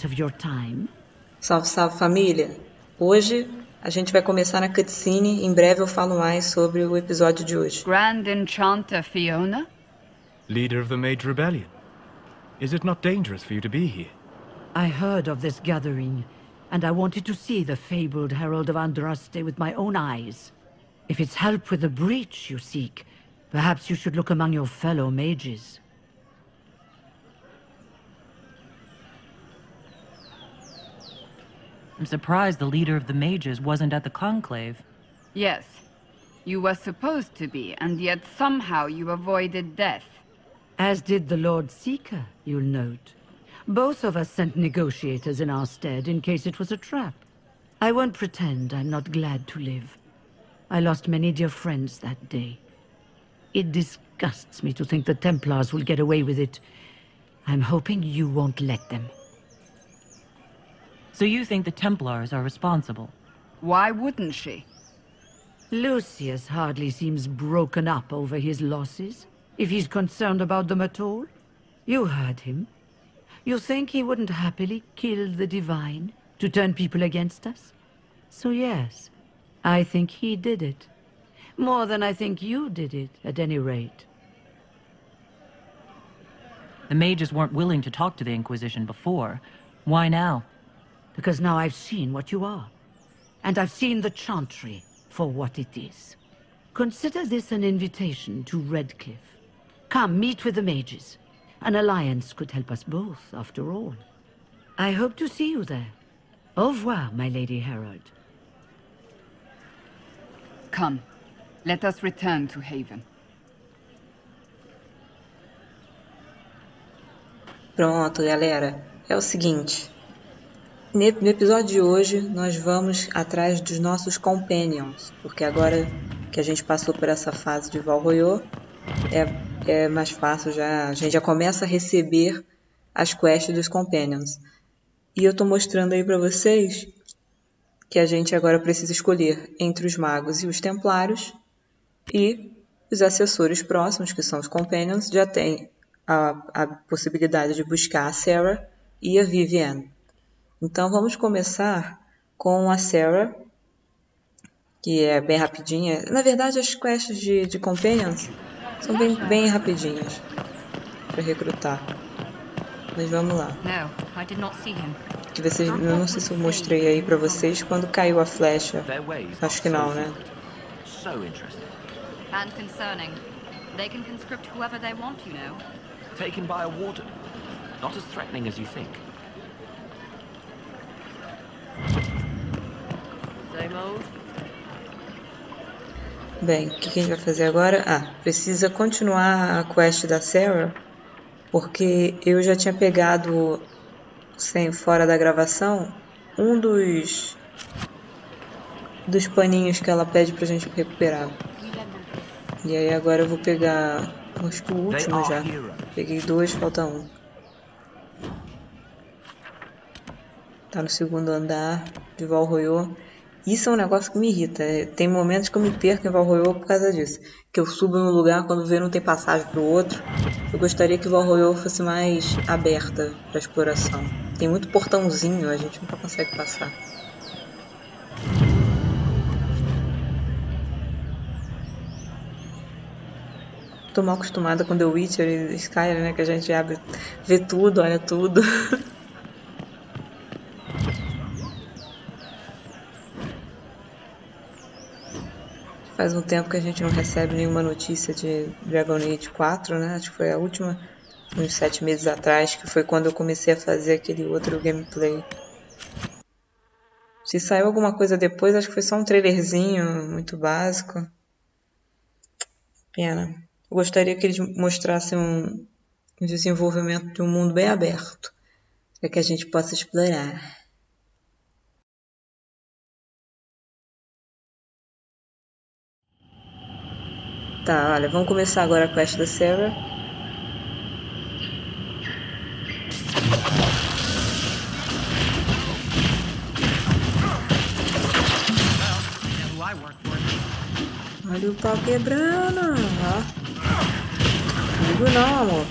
of your time. Salve, salve família! Hoje a gente vai começar na cutscene, em breve eu falo mais sobre o episódio de hoje. Grand Enchanter Fiona? Leader of the Mage Rebellion. Is it not dangerous for you to be here? I heard of this gathering, and I wanted to see the fabled Herald of Andraste with my own eyes. If it's help with the breach you seek, perhaps you should look among your fellow mages. I'm surprised the leader of the mages wasn't at the conclave. Yes. You were supposed to be, and yet somehow you avoided death. As did the Lord Seeker, you'll note. Both of us sent negotiators in our stead in case it was a trap. I won't pretend I'm not glad to live. I lost many dear friends that day. It disgusts me to think the Templars will get away with it. I'm hoping you won't let them. So you think the Templars are responsible? Why wouldn't she? Lucius hardly seems broken up over his losses, if he's concerned about them at all. You heard him. You think he wouldn't happily kill the Divine to turn people against us? So yes, I think he did it. More than I think you did it, at any rate. The mages weren't willing to talk to the Inquisition before. Why now? Because now I've seen what you are. And I've seen the Chantry for what it is. Consider this an invitation to Redcliffe. Come, meet with the mages. An alliance could help us both, after all. I hope to see you there. Au revoir, my Lady Herald. Come, let us return to Haven. Pronto, galera. É o seguinte. No episódio de hoje, nós vamos atrás dos nossos companions. Porque agora que a gente passou por essa fase de Val Royeaux, é mais fácil já. A gente já começa a receber as quests dos companions. E eu tô mostrando aí pra vocês que a gente agora precisa escolher entre os magos e os templários. E os assessores próximos, que são os companions, já tem a possibilidade de buscar a Sarah e a Vivienne. Então vamos começar com a Sarah, que é bem rapidinha. Na verdade, as quests de companions são bem rapidinhas para recrutar. Mas vamos lá. No, I did not see him. Que vocês, eu não sei se eu mostrei aí para vocês quando caiu a flecha. Acho que não, né? And concerning. They can conscript whoever they want, you know. Taken by a warden. Not as threatening as you think. Same old. Bem, o que a gente vai fazer agora? Precisa continuar a quest da Sarah, porque eu já tinha pegado, fora da gravação, um dos paninhos que ela pede pra gente recuperar. E aí agora eu vou pegar, acho que o último já. Peguei 2, falta 1. Tá no segundo andar de Val Royeaux. Isso é um negócio que me irrita. Tem momentos que eu me perco em Val Royeaux por causa disso. Que eu subo num lugar quando vê não tem passagem pro outro. Eu gostaria que Val Royeaux fosse mais aberta pra exploração. Tem muito portãozinho, a gente nunca consegue passar. Tô mal acostumada com The Witcher e Skyrim, né? Que a gente abre, vê tudo, olha tudo. Faz um tempo que a gente não recebe nenhuma notícia de Dragon Age 4, né? Acho que foi a última, uns 7 meses atrás, que foi quando eu comecei a fazer aquele outro gameplay. Se saiu alguma coisa depois, acho que foi só um trailerzinho muito básico. Pena. Eu gostaria que eles mostrassem um desenvolvimento de um mundo bem aberto, para que a gente possa explorar. Tá, olha, vamos começar agora a quest da Sarah. Olha o pau quebrando, ó. Não ligo não, amor.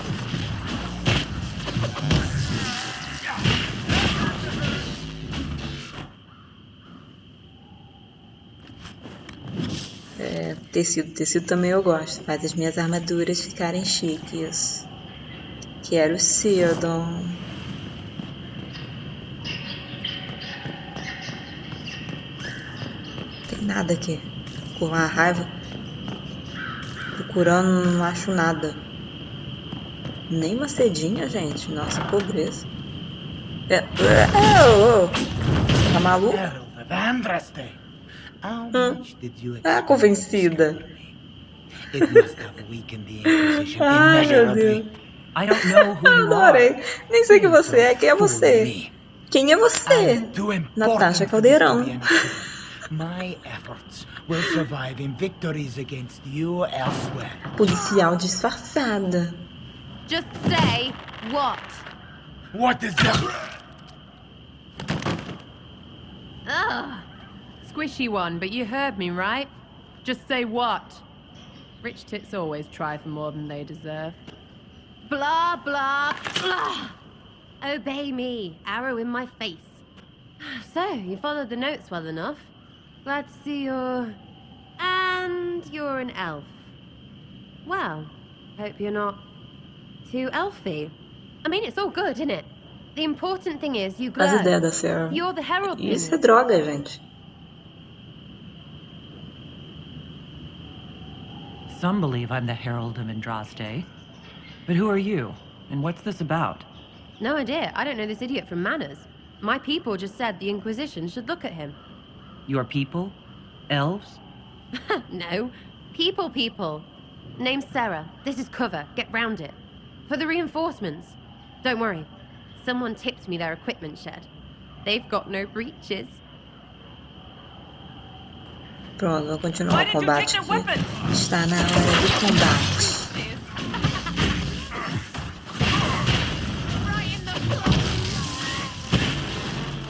Tecido também eu gosto. Faz as minhas armaduras ficarem chiques. Quero Sidon. Tem nada aqui. Com a raiva. Procurando, não acho nada. Nem uma cedinha, gente. Nossa, pobreza. Tá maluco? Convencida. Ai, meu Deus. I don't know who you Adorei. are. Nem sei quem você é. Quem é você? Quem é você? Natasha Caldeirão. My efforts will survive in victories against you elsewhere. Policial disfarçada. Just say what? What is that? Ugh. Squishy one, but you heard me, right? Just say what? Rich tits always try for more than they deserve. Blah, blah, blah. Obey me. Arrow in my face. So, you followed the notes well enough. Glad to see you're... And you're an elf. Well, hope you're not too elfy. I mean, it's all good, isn't it? The important thing is you glow. As ideias da Sarah. You're the herald. Isso é droga, gente. Some believe I'm the Herald of Andraste. But who are you? And what's this about? No idea. I don't know this idiot from Manners. My people just said the Inquisition should look at him. Your people? Elves? No. People. Name's Sarah. This is cover. Get round it. For the reinforcements. Don't worry. Someone tipped me their equipment shed. They've got no breaches. Pronto, vou continuar o combate aqui. Está na hora do combate.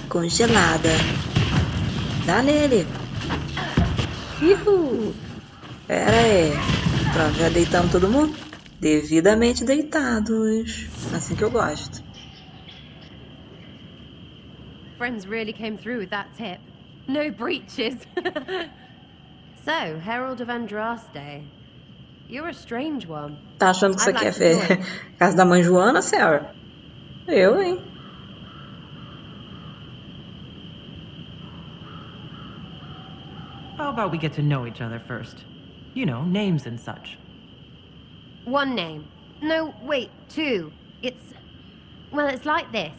Congelada. Dá nele. Uhul. Pera aí. Pronto, já deitamos todo mundo? Devidamente deitados. Assim que eu gosto. Friends really came through with that tip. No breaches. So, Herald of Andraste. You're a strange one. Tá achando que você quer ver casa da mãe Joana, Sarah? Eu, hein? How about we get to know each other first? You know, names and such. One name. No, wait, two. Well, it's like this.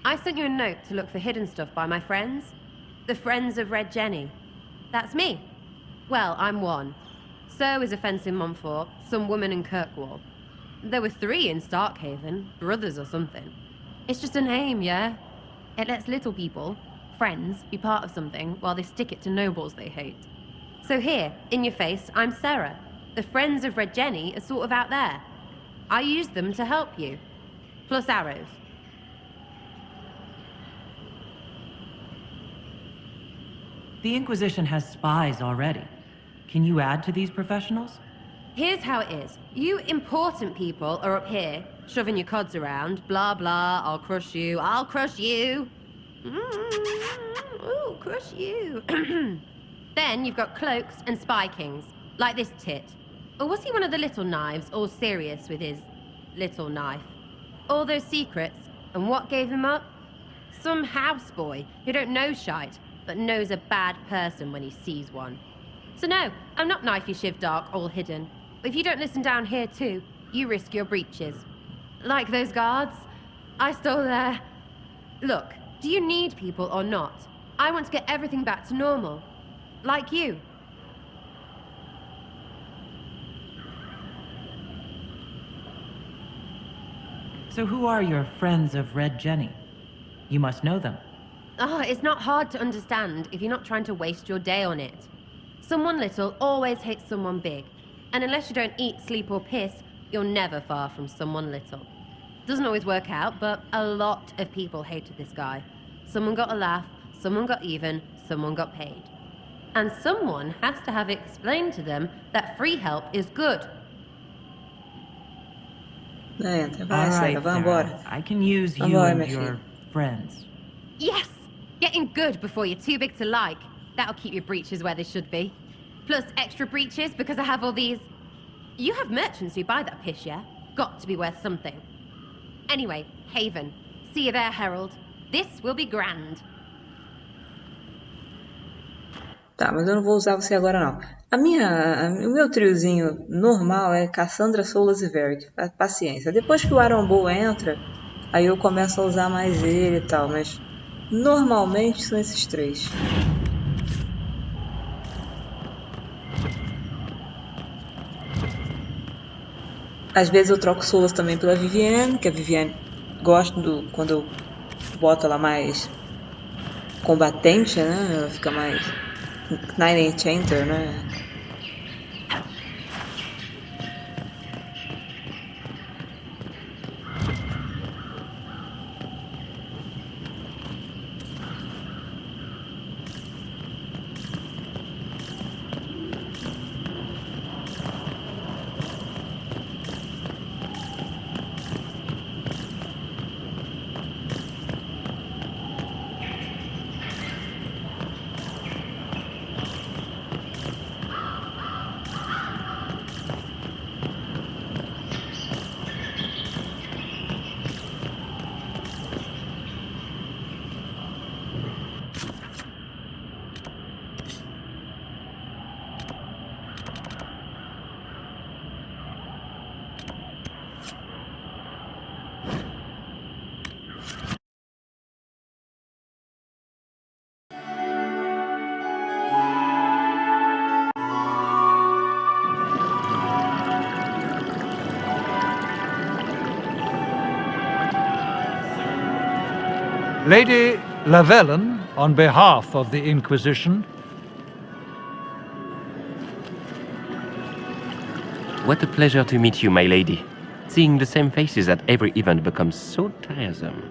I sent you a note to look for hidden stuff by my friends. The Friends of Red Jenny. That's me. Well, I'm one. So is a fence in Montfort, some woman in Kirkwall. There were 3 in Starkhaven, brothers or something. It's just a name, yeah? It lets little people, friends, be part of something while they stick it to nobles they hate. So here, in your face, I'm Sarah. The Friends of Red Jenny are sort of out there. I used them to help you. Plus arrows. The Inquisition has spies already. Can you add to these professionals? Here's how it is. You important people are up here, shoving your cods around. Blah, blah, I'll crush you. Ooh, crush you. Then you've got cloaks and spy kings, like this tit. Or was he one of the little knives, all serious with his little knife? All those secrets, and what gave him up? Some houseboy who don't know shite, but knows a bad person when he sees one. So no, I'm not knifey shiv dark, all hidden. But if you don't listen down here too, you risk your breeches. Like those guards, I stole their... Look, do you need people or not? I want to get everything back to normal. Like you. So who are your Friends of Red Jenny? You must know them. Oh, it's not hard to understand if you're not trying to waste your day on it. Someone little always hates someone big. And unless you don't eat, sleep, or piss, you're never far from someone little. Doesn't always work out, but a lot of people hated this guy. Someone got a laugh, someone got even, someone got paid. And someone has to have explained to them that free help is good. Entra, vai, All Sarah, right, vamos embora. Sarah. I can use you Vambora, and minha your filha. friends. Yes! Getting good before you're too big to like. That'll keep your breeches where they should be. Plus extra breeches because I have all these... You have merchants who buy that piss, yeah? Got to be worth something. Anyway, Haven. See you there, Herald. This will be grand. Tá, mas eu não vou usar você agora não. O meu triozinho normal é Cassandra, Solas e Varric. Paciência. Depois que o Arambol entra, aí eu começo a usar mais ele e tal, mas normalmente são esses três. Às vezes eu troco Solas também pela Vivienne, que a Vivienne gosto quando eu boto ela mais combatente, né? Ela fica mais Knight Enchanter, né? Lady Lavellen, on behalf of the Inquisition. What a pleasure to meet you, my lady. Seeing the same faces at every event becomes so tiresome.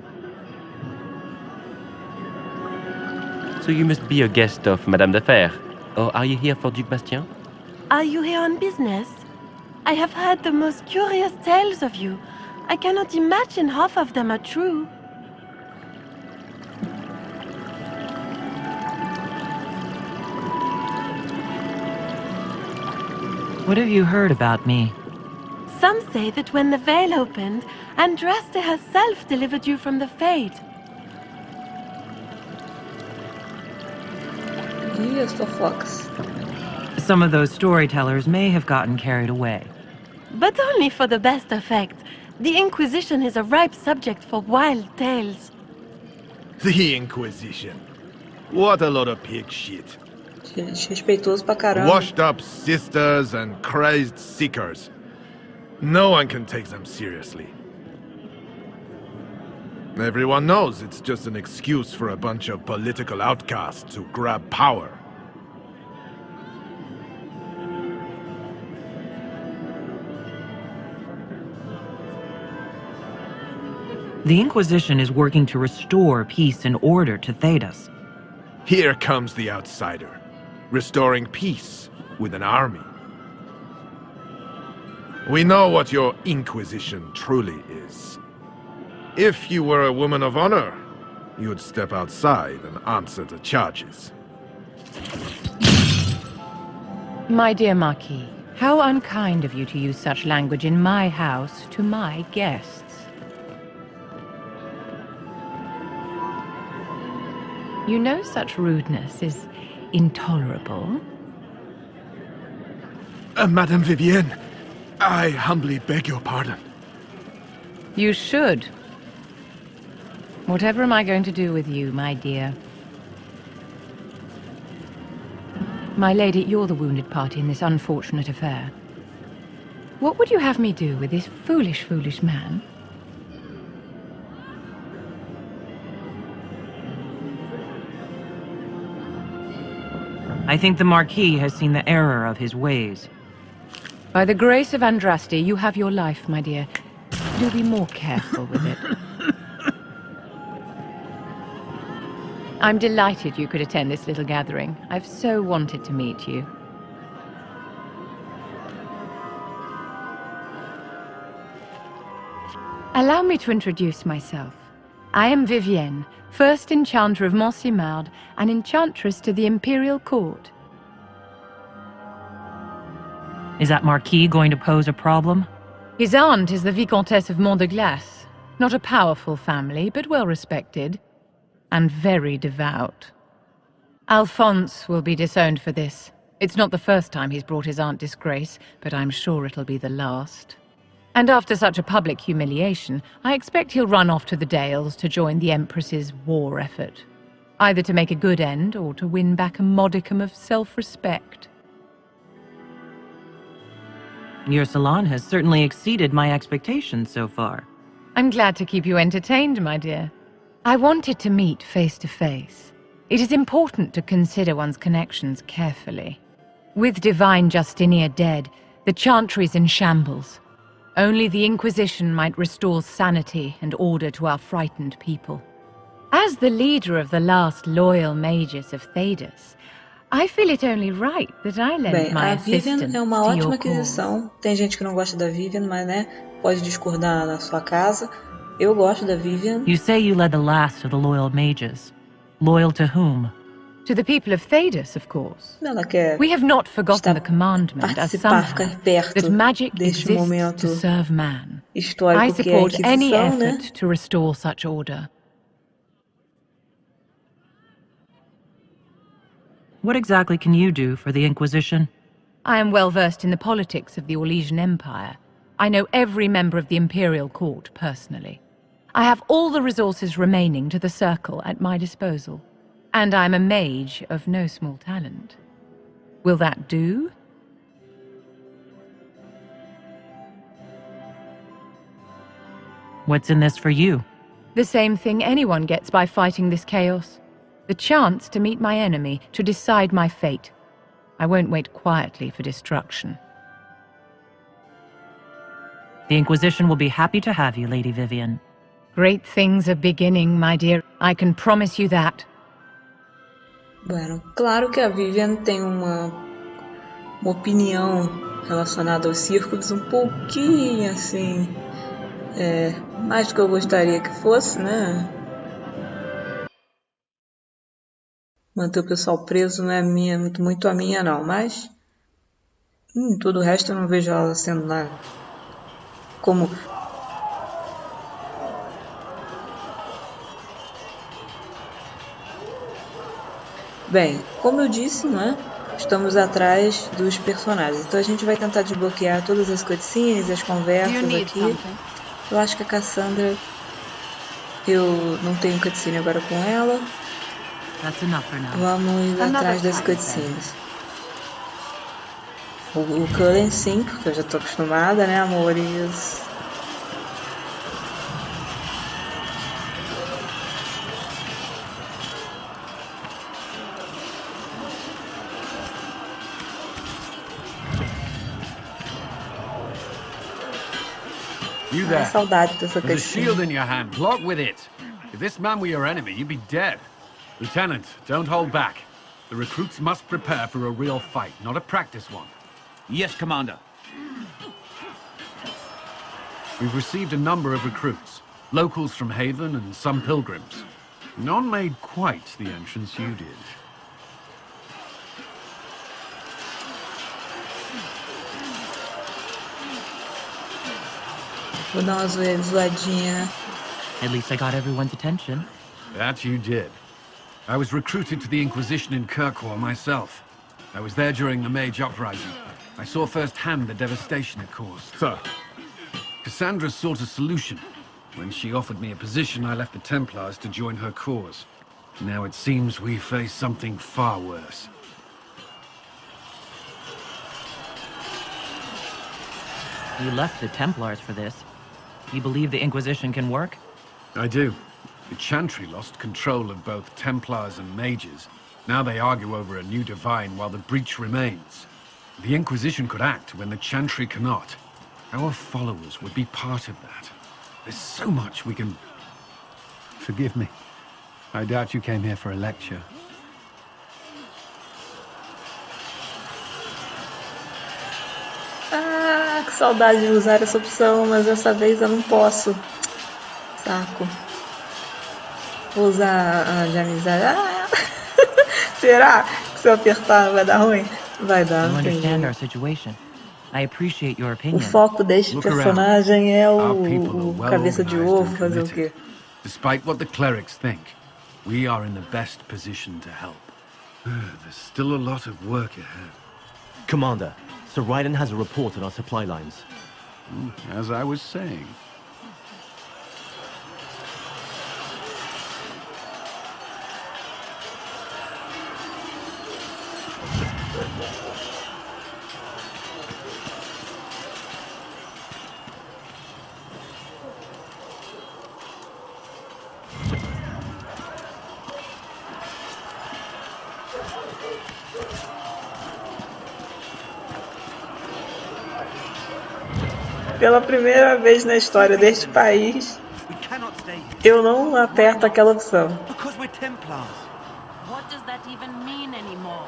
So you must be a guest of Madame de Fer, or are you here for Duc Bastien? Are you here on business? I have heard the most curious tales of you. I cannot imagine half of them are true. What have you heard about me? Some say that when the veil opened, Andraste herself delivered you from the Fate. Ih, Fox. Some of those storytellers may have gotten carried away. But only for the best effect. The Inquisition is a ripe subject for wild tales. The Inquisition. What a lot of pig shit. Desrespeitoso pra caramba. Washed up sisters and crazed seekers. No one can take them seriously. Everyone knows it's just an excuse for a bunch of political outcasts to grab power. The Inquisition is working to restore peace and order to Thedas. Here comes the outsider, restoring peace with an army. We know what your Inquisition truly is. If you were a woman of honor, you'd step outside and answer the charges. My dear Marquis, how unkind of you to use such language in my house to my guests. You know such rudeness is intolerable. Madame Vivienne, I humbly beg your pardon. You should. Whatever am I going to do with you, my dear? My lady, you're the wounded party in this unfortunate affair. What would you have me do with this foolish, foolish man? I think the Marquis has seen the error of his ways. By the grace of Andraste, you have your life, my dear. Do be more careful with it. I'm delighted you could attend this little gathering. I've so wanted to meet you. Allow me to introduce myself. I am Vivienne, first Enchanter of Montsimard and Enchantress to the Imperial Court. Is that Marquis going to pose a problem? His aunt is the Vicomtesse of Mont de Glace. Not a powerful family, but well respected. And very devout. Alphonse will be disowned for this. It's not the first time he's brought his aunt disgrace, but I'm sure it'll be the last. And after such a public humiliation, I expect he'll run off to the Dales to join the Empress's war effort. Either to make a good end, or to win back a modicum of self-respect. Your salon has certainly exceeded my expectations so far. I'm glad to keep you entertained, my dear. I wanted to meet face to face. It is important to consider one's connections carefully. With Divine Justinia dead, the Chantry's in shambles. Only the Inquisition might restore sanity and order to our frightened people. As the leader of the last loyal mages of Thedas, I feel it only right that I lend my assistance Vivian é uma ótima aquisição. Tem gente que não gosta da Vivian, mas pode discordar na sua casa. Eu gosto da Vivian. You say you led the last of the loyal mages. Loyal to whom? To the people of Thedas, of course. Ela quer We have not forgotten the commandment as some ficar perto that magic deste exists momento to serve man. histórico I que é a support any Inquisição, effort to restore such order. What exactly can you do for the Inquisition? I am well versed in the politics of the Orlesian Empire. I know every member of the Imperial Court personally. I have all the resources remaining to the Circle at my disposal. And I'm a mage of no small talent. Will that do? What's in this for you? The same thing anyone gets by fighting this chaos. The chance to meet my enemy, to decide my fate. I won't wait quietly for destruction. The Inquisition will be happy to have you, Lady Vivian. Great things are beginning, my dear. I can promise you that. Bueno, claro que a Vivian tem uma opinião relacionada aos círculos um pouquinho assim, mais do que eu gostaria que fosse, né? Manter o pessoal preso não é muito a minha não, mas todo o resto eu não vejo ela sendo nada como bem, como eu disse, né? Estamos atrás dos personagens, então a gente vai tentar desbloquear todas as cutscenes, as conversas aqui. Eu acho que a Cassandra, eu não tenho cutscene agora com ela. Vamos atrás das cutscenes. O Cullen sim, porque eu já tô acostumada, né, amores? You there. Saudade dessa There's a cutscene. shield in your hand. Block with it. If this man were your enemy, you'd be dead. Lieutenant, don't hold back. The recruits must prepare for a real fight, not a practice one. Yes, Commander. We've received a number of recruits. Locals from Haven and some pilgrims. None made quite the entrance you did. Vou dar uma zoadinha. At least I got everyone's attention. That you did. I was recruited to the Inquisition in Kirkwall myself. I was there during the Mage Uprising. I saw firsthand the devastation it caused. Sir. Cassandra sought a solution. When she offered me a position, I left the Templars to join her cause. Now it seems we face something far worse. You left the Templars for this. You believe the Inquisition can work? I do. The Chantry lost control of both Templars and Mages. Now they argue over a new divine while the breach remains. The Inquisition could act when the Chantry cannot. Our followers would be part of that. There's so much we can... Forgive me. I doubt you came here for a lecture. Ah, que saudade de usar essa opção, mas dessa vez eu não posso. Saco. Vou usar a de amizade. Ah! Será que se eu apertar vai dar ruim? Vai dar. You understand our situation. I appreciate your O opinion. foco deste Look around. personagem é Our people are o well cabeça de organized ovo and fazer o committed. quê? Despite what the clerics think, we are in the best position to help. There's still a lot of work ahead. Commander, Sir Ryden has a report on our supply lines. As I was saying. Pela primeira vez na história deste país, eu não aperto aquela opção. What does that even mean anymore?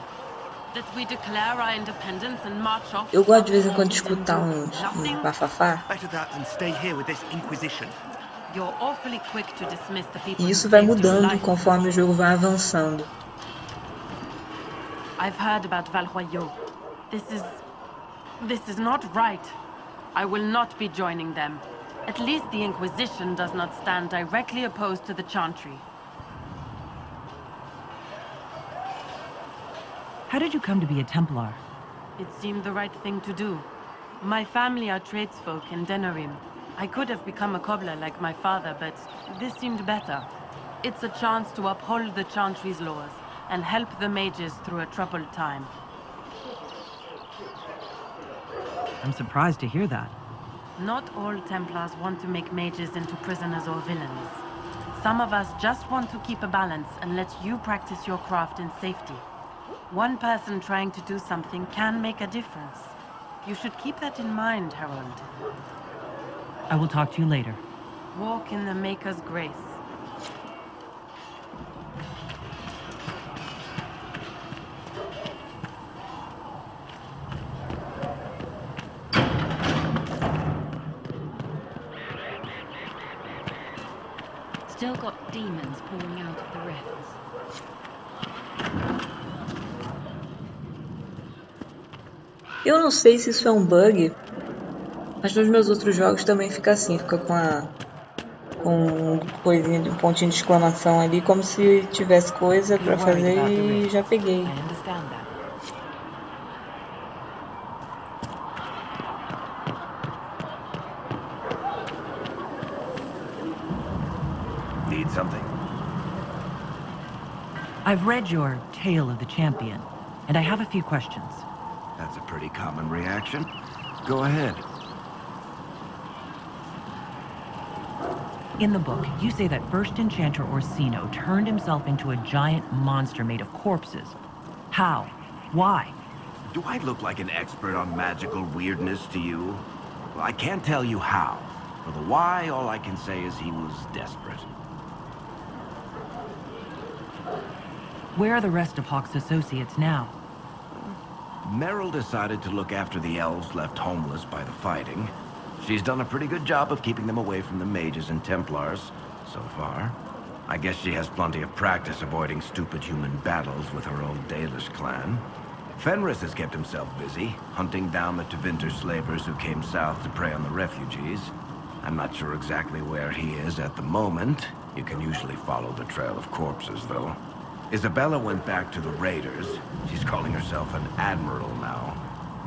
That we declare our independence and march off? Eu gosto de vez em quando de escutar uns bafafá. You're awfully quick to dismiss the people. E isso vai mudando conforme o jogo vai avançando. I've heard about Valroyaux. This is not right. I will not be joining them. At least the Inquisition does not stand directly opposed to the Chantry. How did you come to be a Templar? It seemed the right thing to do. My family are tradesfolk in Denerim. I could have become a cobbler like my father, but this seemed better. It's a chance to uphold the Chantry's laws and help the mages through a troubled time. I'm surprised to hear that. Not all Templars want to make mages into prisoners or villains. Some of us just want to keep a balance and let you practice your craft in safety. One person trying to do something can make a difference. You should keep that in mind, Harold. I will talk to you later. Walk in the Maker's grace. Still got demons pouring out of the rifts. Eu não sei se isso é um bug, mas nos meus outros jogos também fica assim, fica com coisinha de um pontinho de exclamação ali, como se tivesse coisa pra fazer e já peguei. Need something? I've read your Tale of the Champion, and I have a few questions. That's a pretty common reaction. Go ahead. In the book, you say that first enchanter Orsino turned himself into a giant monster made of corpses. How? Why? Do I look like an expert on magical weirdness to you? Well, I can't tell you how. For the why, all I can say is he was desperate. Where are the rest of Hawke's associates now? Merrill decided to look after the elves left homeless by the fighting. She's done a pretty good job of keeping them away from the mages and Templars, so far. I guess she has plenty of practice avoiding stupid human battles with her old Dalish clan. Fenris has kept himself busy, hunting down the Tevinter slavers who came south to prey on the refugees. I'm not sure exactly where he is at the moment. You can usually follow the trail of corpses, though. Isabella went back to the raiders. She's calling herself an admiral now.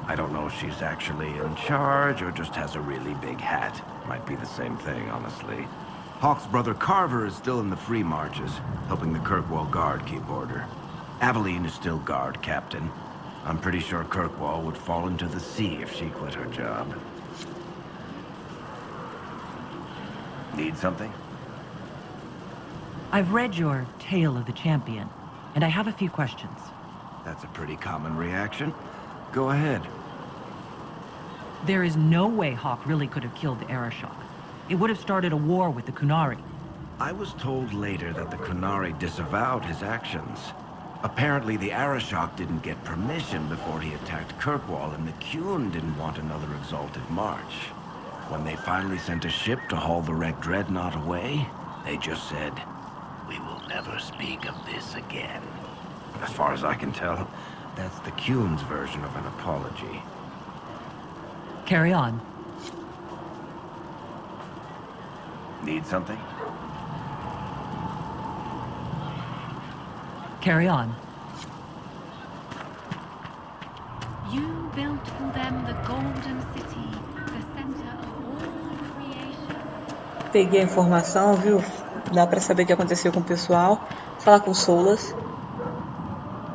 I don't know if she's actually in charge or just has a really big hat. Might be the same thing, honestly. Hawke's brother Carver is still in the free marches, helping the Kirkwall Guard keep order. Aveline is still guard captain. I'm pretty sure Kirkwall would fall into the sea if she quit her job. Need something? I've read your Tale of the Champion, and I have a few questions. That's a pretty common reaction. Go ahead. There is no way Hawke really could have killed the Arashok. It would have started a war with the Qunari. I was told later that the Qunari disavowed his actions. Apparently the Arashok didn't get permission before he attacked Kirkwall, and the Qun didn't want another exalted march. When they finally sent a ship to haul the wrecked dreadnought away, they just said, "We will never speak of this again." As far as I can tell, that's the Qun's version of an apology. Carry on. Need something? Carry on. You built for them the golden city, the center of all creation. Peguei a informação, viu? Dá pra saber o que aconteceu com o pessoal. Falar com Solas.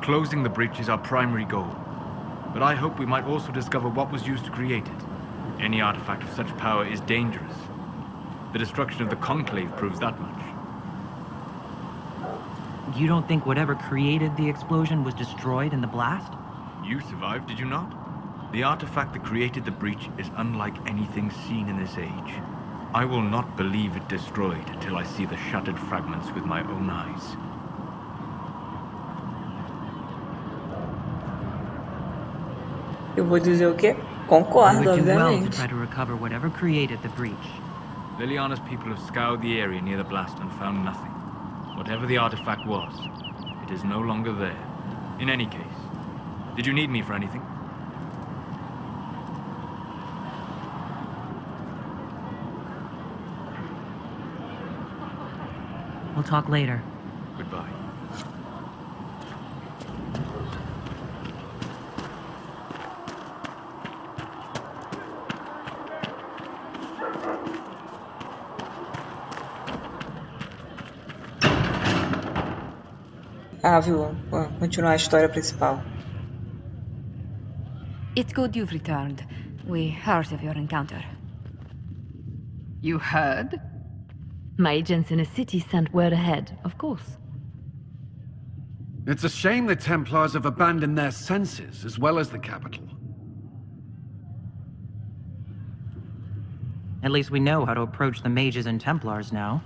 Closing the breach is our primary goal. But I hope we might also discover what was used to create it. Any artifact of such power is dangerous. The destruction of the Conclave proves that much. You don't think whatever created the explosion was destroyed in the blast? You survived, did you not? The artifact that created the breach is unlike anything seen in this age. I will not believe it destroyed until I see the shattered fragments with my own eyes. Eu vou dizer o quê? We Concordo, would do well to obviamente. try to recover whatever created the breach. Liliana's people have scoured the area near the blast and found nothing. Whatever the artifact was, it is no longer there. In any case, did you need me for anything? We'll talk later. Goodbye. Ah, viu? Continuar a história principal. It's good you've returned. We heard of your encounter. You heard? My agents in the city sent word ahead, of course. It's a shame the Templars have abandoned their senses, as well as the capital. At least we know how to approach the mages and Templars now.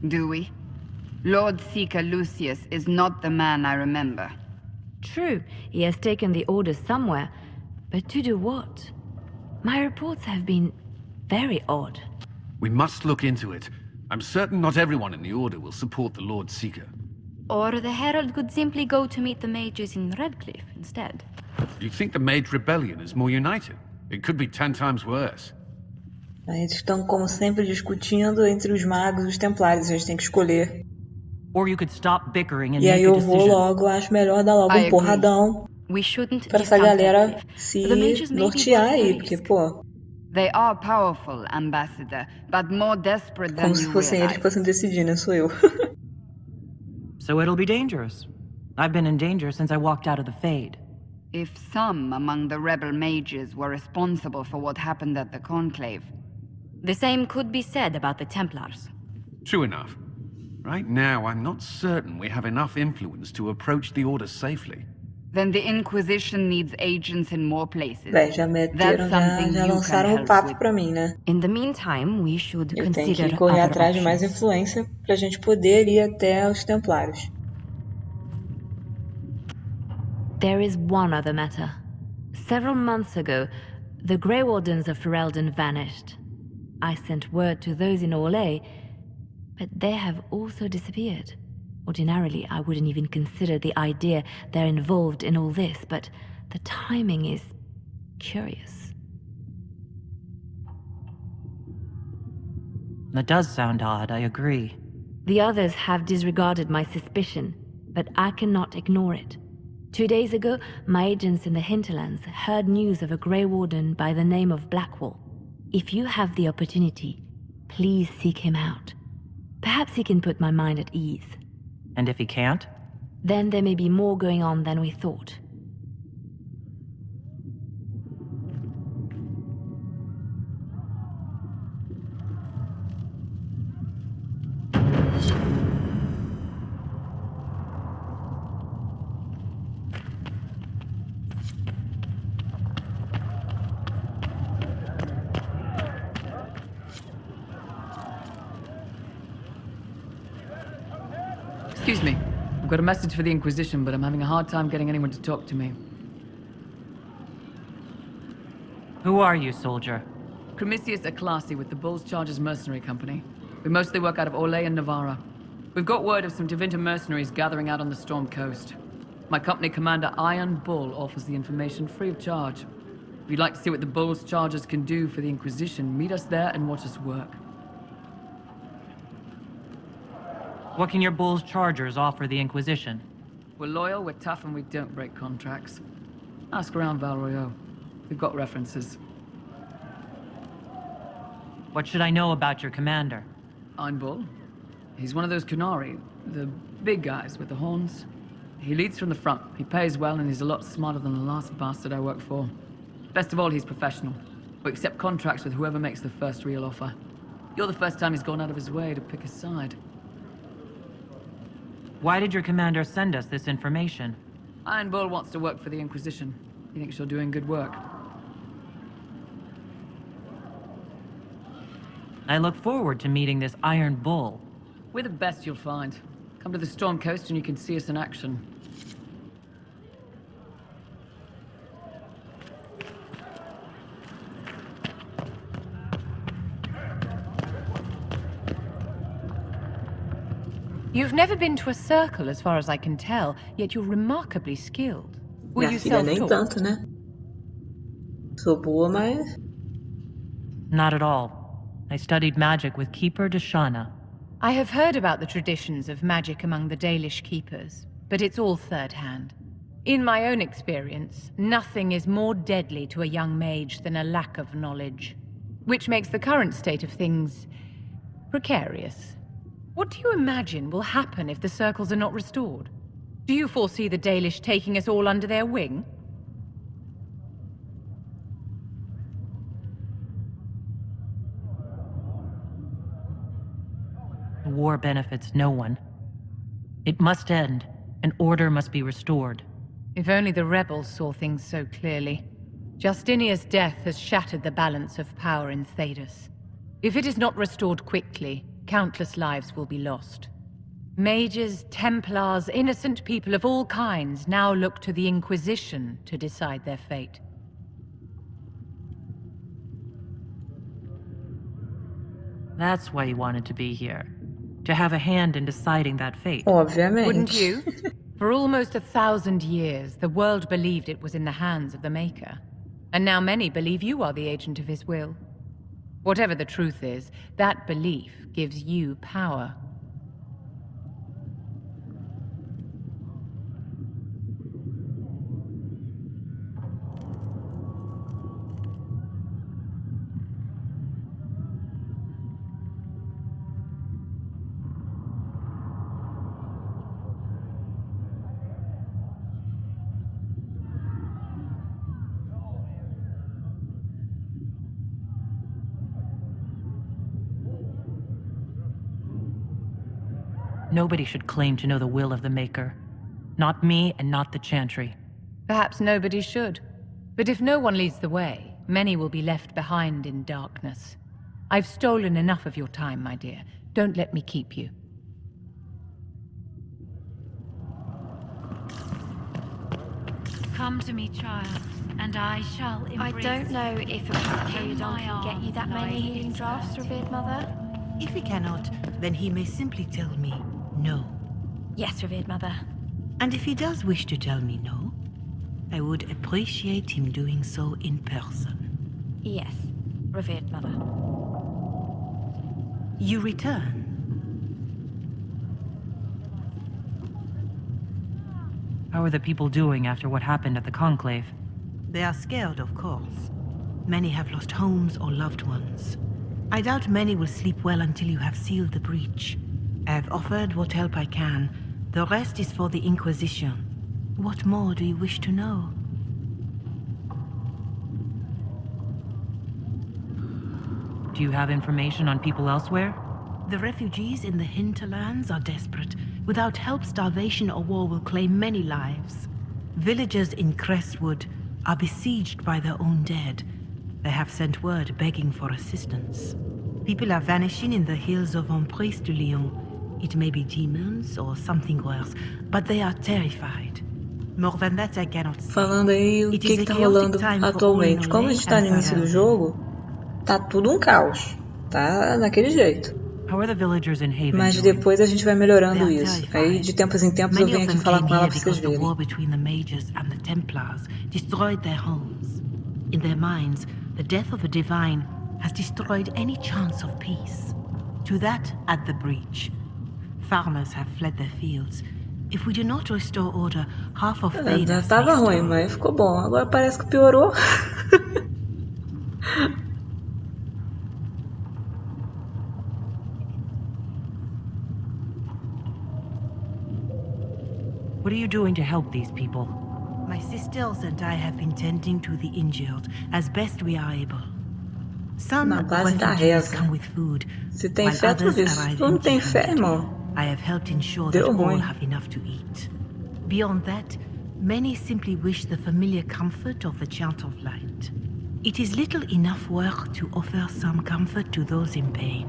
Do we? Lord Seeker Lucius is not the man I remember. True, he has taken the orders somewhere, but to do what? My reports have been very odd. We must look into it. I'm certain not everyone in the Order will support the Lord Seeker. Or the Herald could simply go to meet the mages in Redcliffe instead. Do you think the Mage Rebellion is more united? It could be 10 times worse. Eles estão, como sempre, discutindo entre os magos e os templários. A gente tem que escolher. Or you could stop bickering and E aí make a eu vou decision. logo, acho melhor dar logo um porradão para essa galera se nortear aí, porque, pô, They are powerful, Ambassador, but more desperate than como se you fossem eles realize. que fossem decidir, né? Sou eu. So it'll be dangerous. I've been in danger since I walked out of the Fade. If some among the rebel mages were responsible for what happened at the Conclave. The same could be said about the Templars. True enough. Right now, I'm not certain we have enough influence to approach the Order safely. Then the Inquisition needs agents in more places. Bem, já meteram, já lançaram o papo pra mim, né? In the meantime, we should Eu tenho consider que correr other atrás de mais options. influência pra gente poder ir até os Templários. There is one other matter. Several months ago, the Grey Wardens of Ferelden vanished. I sent word to those in Orlais, but they have also disappeared. Ordinarily, I wouldn't even consider the idea they're involved in all this, but the timing is curious. That does sound odd, I agree. The others have disregarded my suspicion, but I cannot ignore it. 2 days ago, my agents in the hinterlands heard news of a Grey Warden by the name of Blackwall. If you have the opportunity, please seek him out. Perhaps he can put my mind at ease. And if he can't? Then there may be more going on than we thought. Excuse me. I've got a message for the Inquisition, but I'm having a hard time getting anyone to talk to me. Who are you, soldier? Cremisius Aclasi with the Bull's Chargers Mercenary Company. We mostly work out of Orlais and Navarra. We've got word of some Tevinter mercenaries gathering out on the Storm Coast. My company commander, Iron Bull, offers the information free of charge. If you'd like to see what the Bull's charges can do for the Inquisition, meet us there and watch us work. What can your Bull's chargers offer the Inquisition? We're loyal, we're tough, and we don't break contracts. Ask around Val Royeaux. We've got references. What should I know about your commander? Ein Bull. He's one of those Kunari, the big guys with the horns. He leads from the front, he pays well, and he's a lot smarter than the last bastard I worked for. Best of all, he's professional. We accept contracts with whoever makes the first real offer. You're the first time he's gone out of his way to pick a side. Why did your commander send us this information? Ein Bull wants to work for the Inquisition. He thinks you're doing good work. I look forward to meeting this Iron Bull. We're the best you'll find. Come to the Storm Coast and you can see us in action. You've never been to a circle, as far as I can tell, yet you're remarkably skilled. Were Minha you filha nem self-taught? tanto, né? Sou boa, mas... Not at all. I studied magic with Keeper Deshana. I have heard about the traditions of magic among the Dalish keepers, but it's all third-hand. In my own experience, nothing is more deadly to a young mage than a lack of knowledge, which makes the current state of things precarious. What do you imagine will happen if the circles are not restored? Do you foresee the Dalish taking us all under their wing? The war benefits no one. It must end, and order must be restored. If only the rebels saw things so clearly. Justinia's death has shattered the balance of power in Thedas. If it is not restored quickly, countless lives will be lost. Mages, Templars, innocent people of all kinds now look to the Inquisition to decide their fate. That's why you wanted to be here. To have a hand in deciding that fate. Obviamente. Wouldn't you? For almost 1,000 years, the world believed it was in the hands of the Maker. And now many believe you are the agent of his will. Whatever the truth is, that belief gives you power. Nobody should claim to know the will of the Maker. Not me and not the Chantry. Perhaps nobody should. But if no one leads the way, many will be left behind in darkness. I've stolen enough of your time, my dear. Don't let me keep you. Come to me, child, and I shall embrace. I don't know if a Periodon can get you that many healing drafts, revered mother. If he cannot, then he may simply tell me no. Yes, revered mother. And if he does wish to tell me no, I would appreciate him doing so in person. Yes, revered mother. You return. How are the people doing after what happened at the Conclave? They are scared, of course. Many have lost homes or loved ones. I doubt many will sleep well until you have sealed the breach. I have offered what help I can. The rest is for the Inquisition. What more do you wish to know? Do you have information on people elsewhere? The refugees in the hinterlands are desperate. Without help, starvation or war will claim many lives. Villagers in Crestwood are besieged by their own dead. They have sent word begging for assistance. People are vanishing in the hills of Emprise de Lyon. It may be demons or something worse, but they are terrified. More than that I cannot say. Falando aí o que tá rolando atualmente. Como a gente tá no início do jogo, tá tudo um caos. Tá daquele jeito. Mas depois a gente vai melhorando isso. Aí de tempos em tempos eu venho aqui falar com ela pra vocês verem. In their minds, the death of the divine has destroyed any chance of peace. To that add the breach. Farmers have fled their fields. If we do not restore order, half of Thedas Tava ruim, mas ficou bom. Agora parece que piorou. What are you doing to help these people? My sisters and I have been tending to the injured as best we are able. Some Na base da refugees reza. come with food, Se tem while fé, tu others vê. arrive Tu não tem fé, empty-handed. irmão. I have helped ensure Deu that all ruim. have enough to eat. Beyond that, many simply wish the familiar comfort of the chant of light. It is little enough work to offer some comfort to those in pain.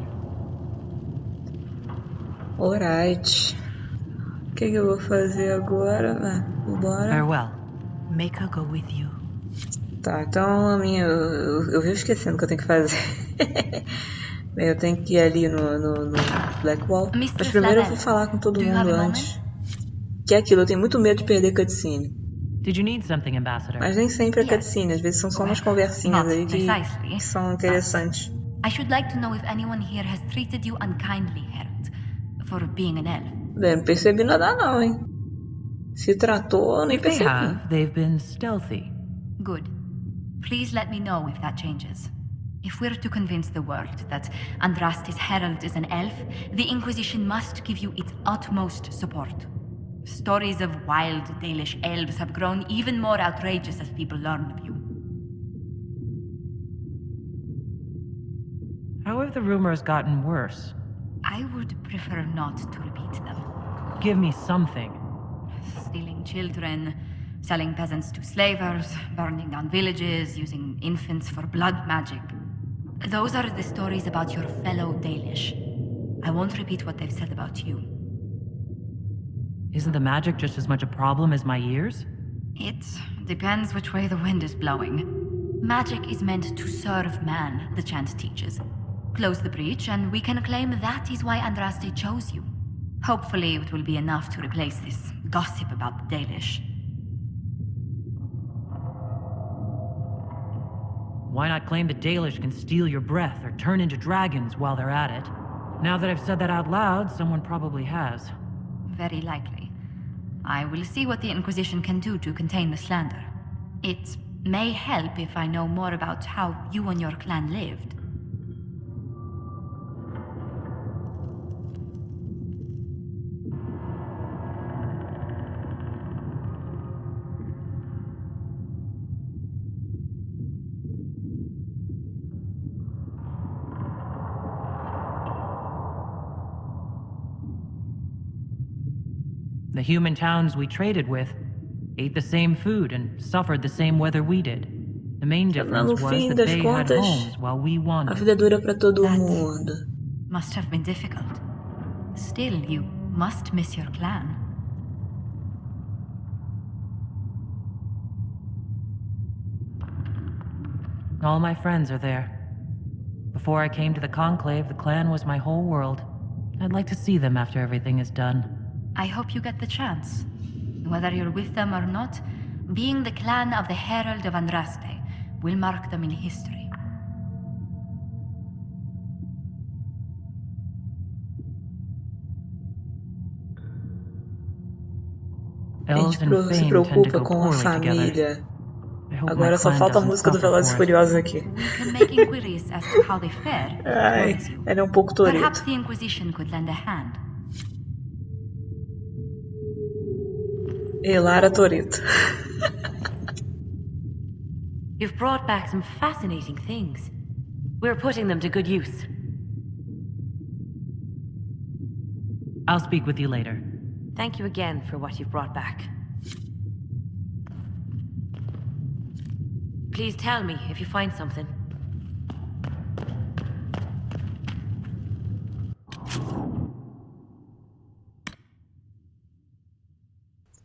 Alright. O que eu vou fazer agora? Bora. Farewell. Make her go with you. Tá, então a minha. Eu vivo esquecendo o que eu tenho que fazer. Bem, eu tenho que ir ali no Blackwall. Mas primeiro eu vou falar com todo mundo antes. Que é aquilo, eu tenho muito medo de perder cutscene. Did you need something, Ambassador? Mas nem sempre é cutscene, às vezes são só umas conversinhas aí que são interessantes. I should like to know if anyone here has treated you unkindly, Herald, for being an elf. Bem, não percebi nada não, hein? Se tratou, eu nem If they percebi. have, they've been stealthy. Good. Please let me know if that changes. If we're to convince the world that Andraste's herald is an elf, the Inquisition must give you its utmost support. Stories of wild Dalish elves have grown even more outrageous as people learn of you. How have the rumors gotten worse? I would prefer not to repeat them. Give me something. Stealing children, selling peasants to slavers, burning down villages, using infants for blood magic. Those are the stories about your fellow Dalish. I won't repeat what they've said about you. Isn't the magic just as much a problem as my ears? It depends which way the wind is blowing. Magic is meant to serve man, the chant teaches. Close the breach, and we can claim that is why Andraste chose you. Hopefully it will be enough to replace this gossip about the Dalish. Why not claim the Dalish can steal your breath or turn into dragons while they're at it? Now that I've said that out loud, someone probably has. Very likely. I will see what the Inquisition can do to contain the slander. It may help if I know more about how you and your clan lived. The human towns we traded with ate the same food and suffered the same weather we did. The main difference No was fim that das they had contas, homes while we a wandered. vida dura pra todo mundo. Must have been difficult. Still, you must miss your clan. All my friends are there. Before I came to the Conclave, the clan was my whole world. I'd like to see them after everything is done. I hope you get the chance. Whether you're with them or not, being the clan of the Herald of Andraste will mark them in history. A gente se preocupa com a família. Agora só falta a música do Velozes e Furiosos aqui. We can make inquiries as to how they fare. Ai, ela é um pouco Toretto. Perhaps the Inquisition could lend a hand. Lara Toretto. You've brought back some fascinating things. We're putting them to good use. I'll speak with you later. Thank you again for what you've brought back. Please tell me if you find something.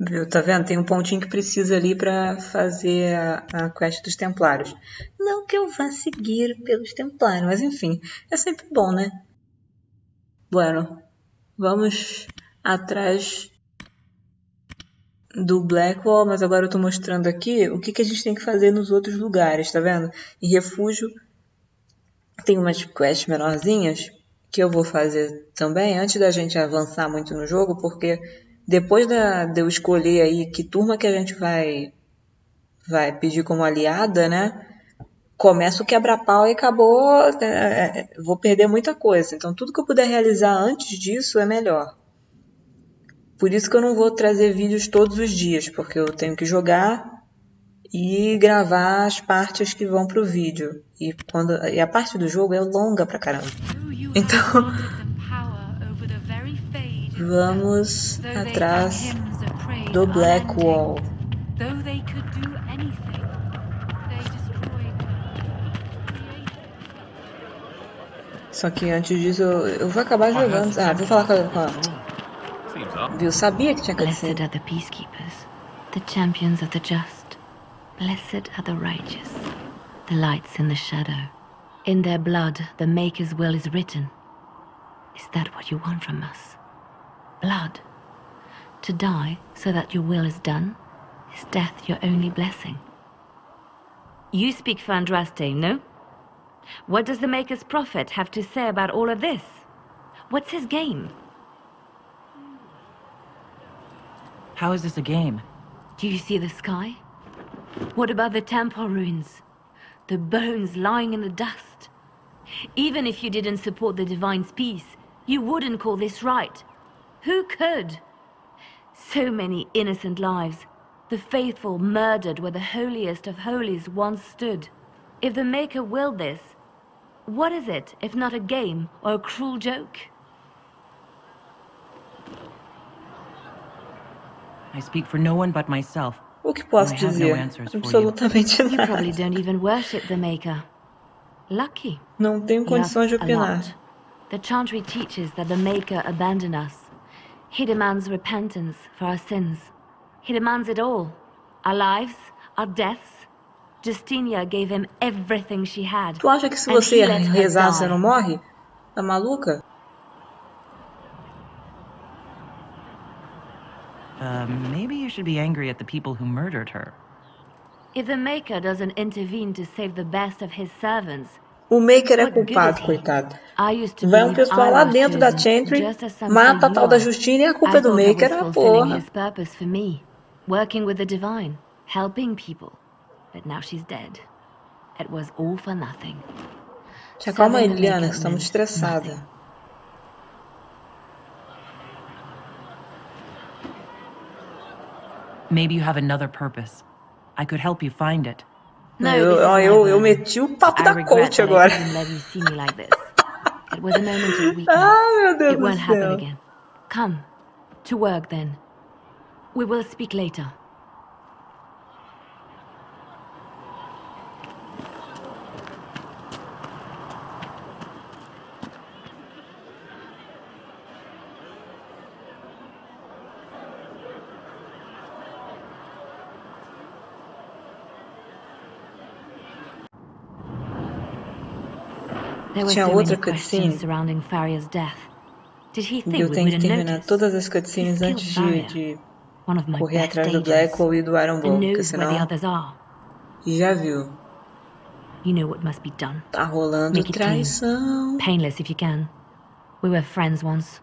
Viu, tá vendo? Tem um pontinho que precisa ali pra fazer a quest dos Templários. Não que eu vá seguir pelos Templários, mas enfim, é sempre bom, né? Bueno, vamos atrás do Blackwall, mas agora eu tô mostrando aqui o que a gente tem que fazer nos outros lugares, tá vendo? Em refúgio tem umas quests menorzinhas que eu vou fazer também, antes da gente avançar muito no jogo, porque depois de eu escolher aí que turma que a gente vai pedir como aliada, né? Começa o quebra-pau e acabou, vou perder muita coisa. Então tudo que eu puder realizar antes disso é melhor. Por isso que eu não vou trazer vídeos todos os dias, porque eu tenho que jogar e gravar as partes que vão pro vídeo. E a parte do jogo é longa pra caramba. Então, vamos atrás do Blackwall. Só que antes disso, eu vou acabar jogando. Ah, vou falar com a... Viu? Sabia que tinha cutscene. Blessed are the peacekeepers, the champions of the just. Blessed are the righteous, the lights in the shadow. In their blood, the Maker's will is written. Is that what you want from us? Blood? To die so that your will is done? Is death your only blessing? You speak for Andraste, no? What does the Maker's prophet have to say about all of this? What's his game? How is this a game? Do you see the sky? What about the temple ruins? The bones lying in the dust? Even if you didn't support the Divine's peace, you wouldn't call this right. Who could? So many innocent lives. The faithful murdered where the holiest of holies once stood. If the Maker willed this, what is it if not a game or a cruel joke? I speak for no one but myself. O que posso and I have no dizer? answers for Absolutamente You probably nada. don't even worship the Maker. Lucky. Não tenho He condições de asks a opinar. lot. The Chantry teaches that the Maker abandoned us. He demands repentance for our sins. He demands it all. Our lives, our deaths. Justinia gave him everything she had. Tu acha que se and você he let her rezar você die. não morre? Tá maluca? Maybe you should be angry at the people who murdered her. If the Maker doesn't intervene to save the best of his servants, O Maker é what good culpado, is he? coitado. I used to Vai um believe pessoal I lá was dentro da chosen, Chantry, just as some mata a say tal you da are. Justina e a culpa I é do thought I Maker, was ah, fulfilling porra. his purpose for me, working with the Divine, helping people. But now she's dead. It was all for nothing. Te acalma aí, Serving the Liliana, Maker que estamos meant estressada. Maybe you have another purpose. I could help you find it. No, Eu, this is ó, my eu burden. meti o papo I da regret coach that agora. I even let you see me like this. It was a moment of weakness. Ah, meu Deus It do won't happen céu. again. Come, to work then. We will speak later. There were Tinha so outra many questions cutscene. surrounding Farria's death. Did he E think eu we tenho que wouldn't terminar notice? todas as cutscenes He's antes killed de One of my correr best atrás do agents. Blackwall e do Iron And Ball, porque knows where the senão others are. já viu. You know what must be done. Tá rolando Make it clean. traição. Painless if you can. We were friends once.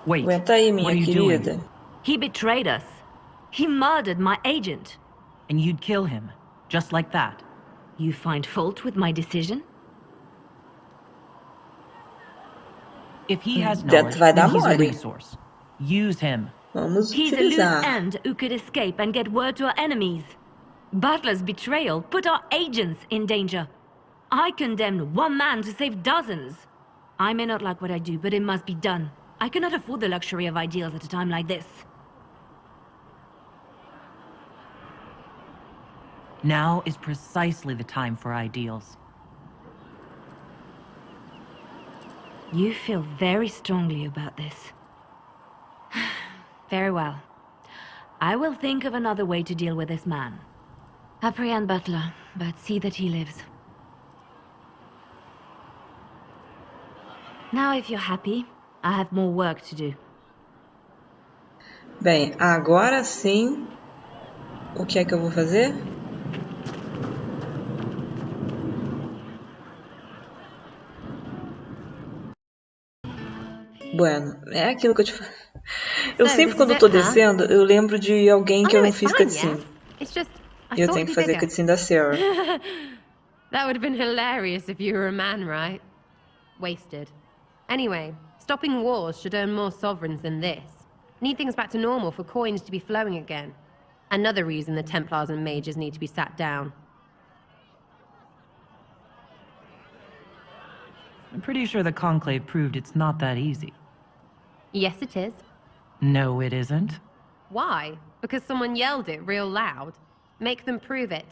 Wait, Aguenta aí, what minha are you querida. doing? He betrayed us. He murdered my agent. And you'd kill him, just like that. You find fault with my decision? If he has Death knowledge, vai dar then he's a mole. resource. Use him. Vamos He's a loose utilizar. end who could escape and get word to our enemies. Butler's betrayal put our agents in danger. I condemned one man to save dozens. I may not like what I do, but it must be done. I cannot afford the luxury of ideals at a time like this. Now is precisely the time for ideals. You feel very strongly about this. Very well. I will think of another way to deal with this man. Apprehend Butler, but see that he lives. Now if you're happy, I have more work to do. Bem, agora sim, o que é que eu vou fazer? Bueno, é aquilo que eu te falei. Eu sempre quando eu tô descendo, eu lembro de alguém que eu não fiz cutscene. E eu tenho que fazer cutscene da Sarah. That would have been hilarious if you were a man, right? Wasted. Anyway, stopping wars should earn more sovereigns than this. Need things back to normal for coins to be flowing again. Another reason the Templars and mages need to be sat down. I'm pretty sure the Conclave proved it's not that easy. Yes, it is. No, it isn't. Why? Because someone yelled it real loud? Make them prove it.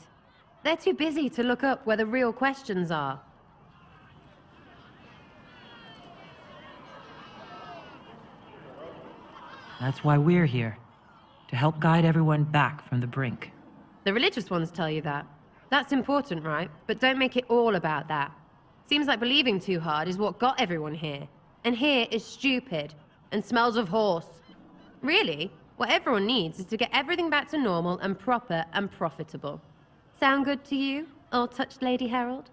They're too busy to look up where the real questions are. That's why we're here. To help guide everyone back from the brink. The religious ones tell you that. That's important, right? But don't make it all about that. Seems like believing too hard is what got everyone here. And here is stupid. And smells of horse. Really, what everyone needs is to get everything back to normal and proper and profitable. Sound good to you, all-touched Lady Herald?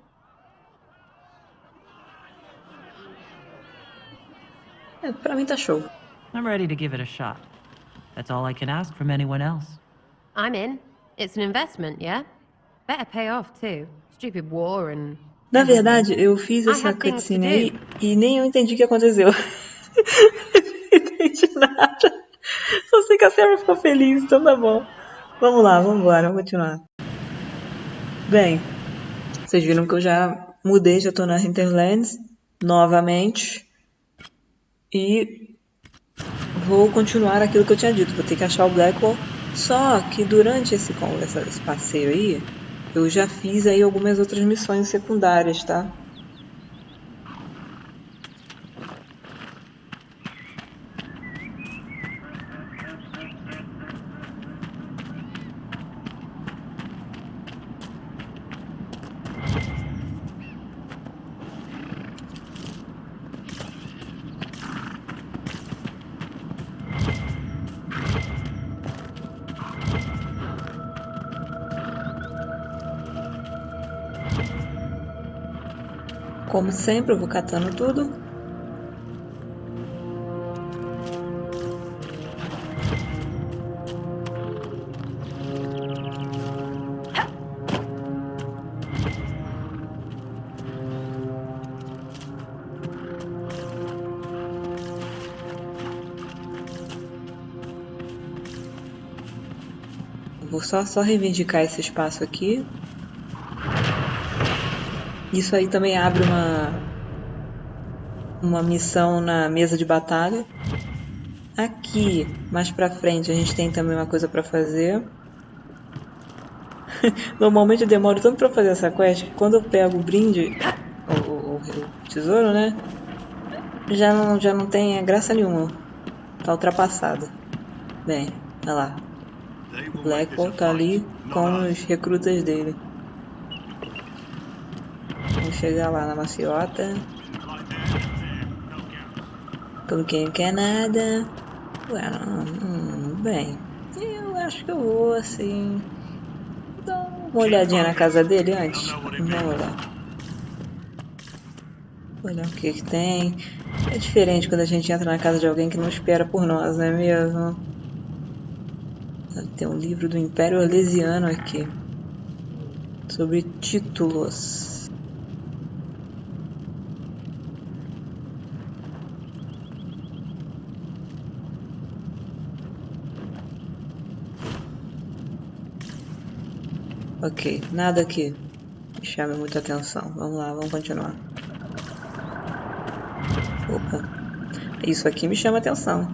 Pra mim tá show. I'm ready to give it a shot. That's all I can ask from anyone else. I'm in. It's an investment, yeah? Better pay off, too. Stupid war and... Na verdade, eu fiz essa cutscene aí e nem eu entendi o que aconteceu. Não entendi nada. Só sei que a Sarah ficou feliz, então tá bom. Vamos lá, vamos embora, vamos continuar. Bem, vocês viram que eu já mudei, já tô na Hinterlands novamente. E vou continuar aquilo que eu tinha dito. Vou ter que achar o Blackwall. Só que durante esse passeio aí, eu já fiz aí algumas outras missões secundárias, tá? Como sempre, eu vou catando tudo. Vou só reivindicar esse espaço aqui. Isso aí também abre uma missão na mesa de batalha. Aqui, mais pra frente, a gente tem também uma coisa pra fazer. Normalmente eu demoro tanto pra fazer essa quest que quando eu pego o brinde, o tesouro, né? Já não tem graça nenhuma. Tá ultrapassado. Bem, olha lá. O Blackwall tá ali com os recrutas dele. Vamos chegar lá na maciota. Como quem não quer nada. Bem, eu acho que eu vou assim. Dar uma olhadinha na casa dele antes. Vamos olhar. Olhar o que tem. É diferente quando a gente entra na casa de alguém que não espera por nós, não é mesmo? Tem um livro do Império Orlesiano aqui. Sobre títulos. Ok, nada aqui me chama muita atenção. Vamos lá, vamos continuar. Opa, isso aqui me chama atenção.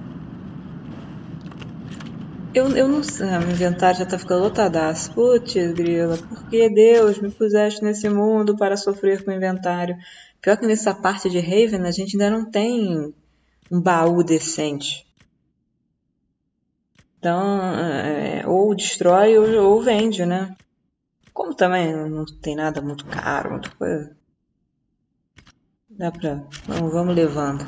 Eu não sei, meu inventário já tá ficando lotadaço. Putz, grila, por que Deus me puseste nesse mundo para sofrer com o inventário? Pior que nessa parte de Haven a gente ainda não tem um baú decente. Então, ou destrói ou vende, né? Como também não tem nada muito caro, muita coisa. Dá pra... Vamos levando.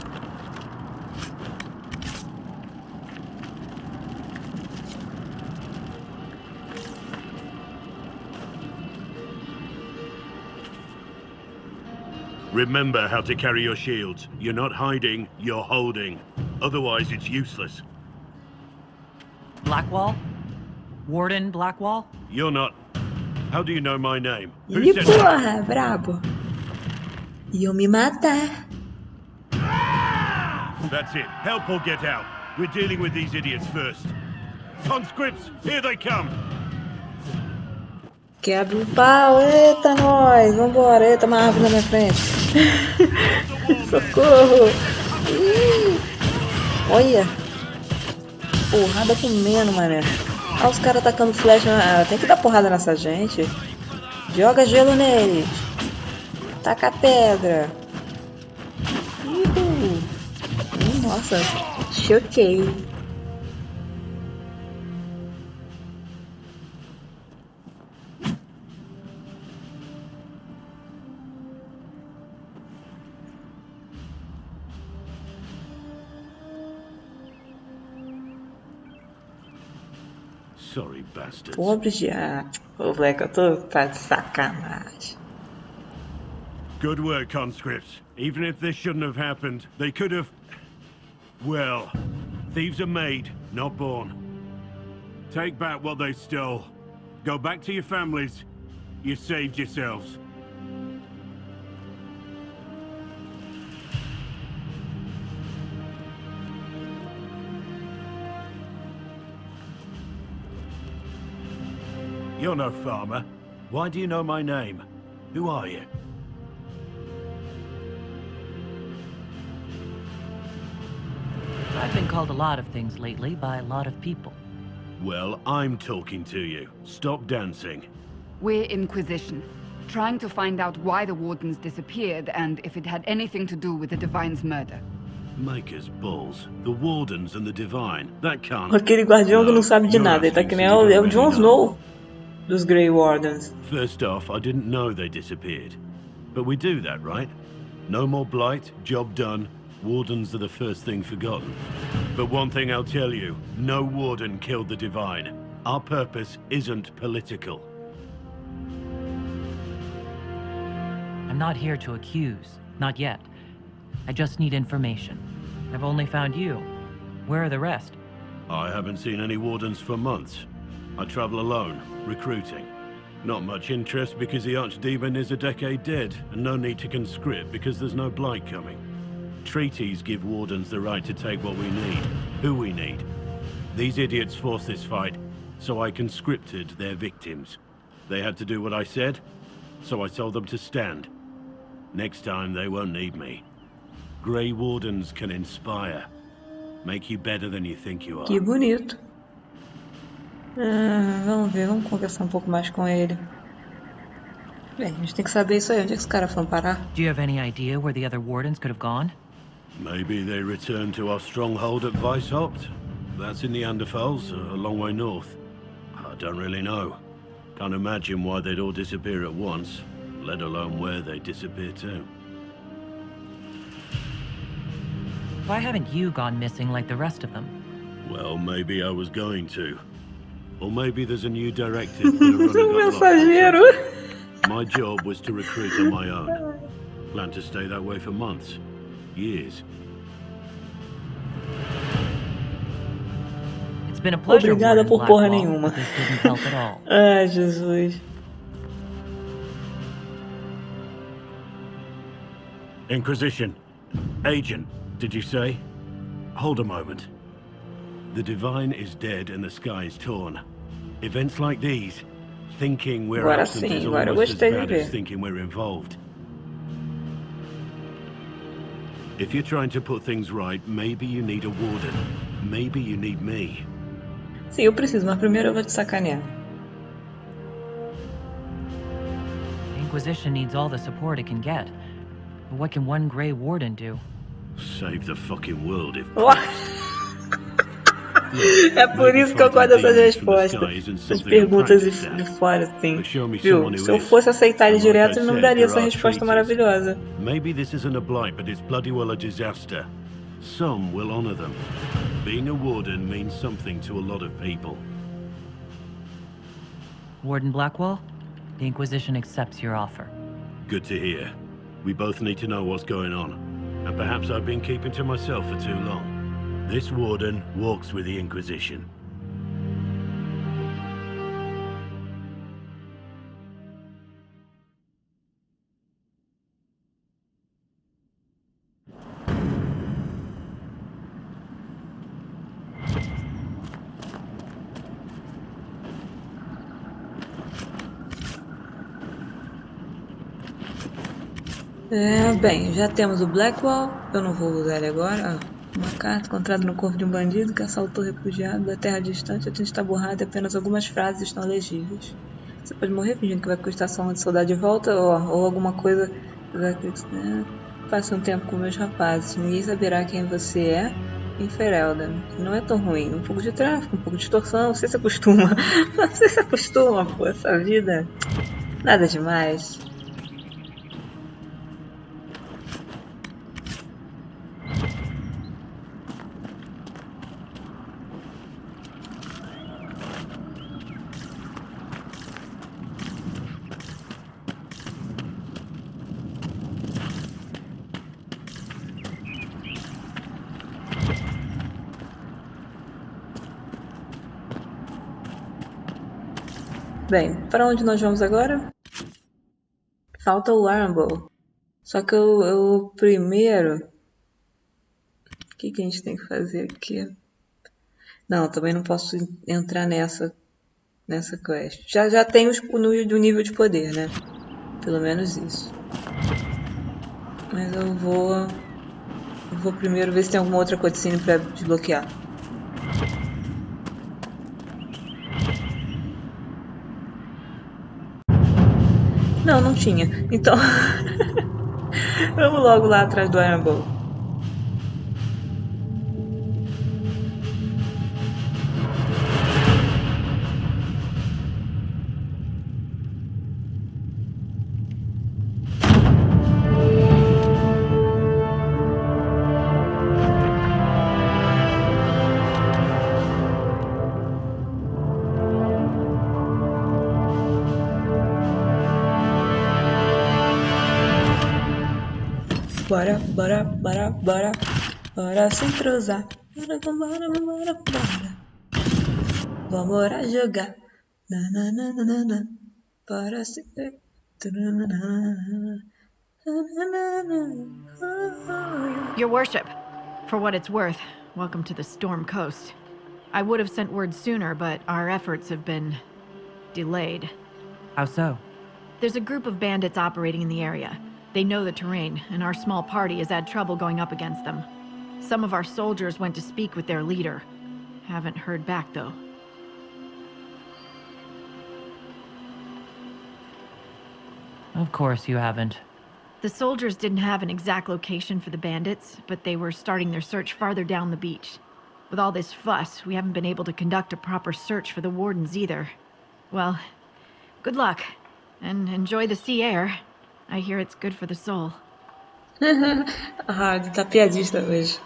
Remember how to carry your shields. You're not hiding, you're holding. Otherwise, it's useless. Blackwall? Warden Blackwall? You're not... How do you know my name? Ih, porra, brabo. Iam me matar. That's it. Help or get out. We're dealing with these idiots first. Conscripts, here they come. Quebra o pau. Eita, nós. Vambora. Eita, uma árvore na minha frente. Socorro. Ih. Olha. Porrada comendo, mané. Olha os caras atacando flecha. Tem que dar porrada nessa gente. Joga gelo neles. Taca a pedra. Nossa, choquei. Sorry, bastards. Pobre já. Ô, moleque, eu tô... Tá de sacanagem. Good work, conscripts. Even if this shouldn't have happened, they could have... Well, thieves are made, not born. Take back what they stole. Go back to your families. You saved yourselves. You're no farmer. Why do you know my name? Who are you? I've been called a lot of things lately by a lot of people. Well, I'm talking to you. Stop dancing. We're Inquisition, trying to find out why the Wardens disappeared and if it had anything to do with the Divine's murder. Maker's balls. The Wardens and the Divine. That can't... Aquele guardião que não sabe de nada. Ele tá que nem o Jon Snow dos Grey Wardens. First off, I didn't know they disappeared. But we do that, right? No more blight, job done. Wardens are the first thing forgotten. But one thing I'll tell you, no Warden killed the Divine. Our purpose isn't political. I'm not here to accuse. Not yet. I just need information. I've only found you. Where are the rest? I haven't seen any Wardens for months. I travel alone, recruiting. Not much interest because the Archdemon is a decade dead, and no need to conscript because there's no blight coming. Treaties give Wardens the right to take what we need, who we need. These idiots forced this fight, so I conscripted their victims. They had to do what I said, so I told them to stand. Next time they won't need me. Grey Wardens can inspire. Make you better than you think you are. Que bonito. Vamos ver, vamos conversar pouco mais com ele. Bem, a gente tem que saber isso aí. Onde é que os caras foram parar? Do you have any idea where the other Wardens could have gone? Maybe they returned to our stronghold at Weishaupt. That's in the Anderfels, a long way north. I don't really know. Can't imagine why they'd all disappear at once, let alone where they'd disappear to. Why haven't you gone missing like the rest of them? Well, maybe I was going to. Or maybe there's a new directive that My job was to recruit on my own. Plan to stay that way for months. Years. It's been a pleasure. Obrigada por porra nenhuma. This didn't help at all. Ai, Jesus. Inquisition. Agent, did you say? Hold a moment. The Divine is dead and the sky is torn. Events like these, thinking we're absent is almost as bad as thinking we're involved. If you're trying to put things right, maybe you need a warden. Maybe you need me. Sim, eu preciso, mas primeiro eu vou te sacanear. The Inquisition needs all the support it can get. But what can one Grey Warden do? Save the fucking world if... É por isso que eu gosto dessas respostas. Essas perguntas de fora, assim. Viu? Se eu fosse aceitar ele direto, ele não daria essa resposta maravilhosa. Maybe this isn't a blight, but it's bloody well a disaster. Some will honor them. Being a warden means something to a lot of people. Warden Blackwell, the Inquisition accepts your offer. Good to hear. We both need to know what's going on. And perhaps I've been keeping to myself for too long. This warden walks with the Inquisition. Bem, já temos o Blackwell. Eu não vou usar ele agora. Uma carta encontrada no corpo de um bandido que assaltou refugiado da terra distante. A tinta está borrada e apenas algumas frases estão legíveis. Você pode morrer fingindo que vai custar sua alma de soldado de volta ou alguma coisa. Passe um tempo com meus rapazes. Ninguém saberá quem você é em Ferelden. Não é tão ruim. Um pouco de tráfico, um pouco de extorsão. Você se acostuma. Você se acostuma, pô. Essa vida. Nada demais. Bem, para onde nós vamos agora? Falta o Armbow. Só que eu primeiro... O que a gente tem que fazer aqui? Não, também não posso entrar nessa quest. Já tem o nível de poder, né? Pelo menos isso. Mas eu vou primeiro ver se tem alguma outra cutscene para desbloquear. Não tinha. Então, vamos logo lá atrás do Iron Bowl. Bora se entrosar. Bora. Vamos jogar. Bora se... Your worship, for what it's worth, welcome to the Storm Coast. I would have sent word sooner, but our efforts have been delayed. How so? There's a group of bandits operating in the area. They know the terrain, and our small party has had trouble going up against them. Some of our soldiers went to speak with their leader. Haven't heard back, though. Of course you haven't. The soldiers didn't have an exact location for the bandits, but they were starting their search farther down the beach. With all this fuss, we haven't been able to conduct a proper search for the wardens either. Well, good luck, and enjoy the sea air. I hear it's good for the soul. Ele tá piadista hoje.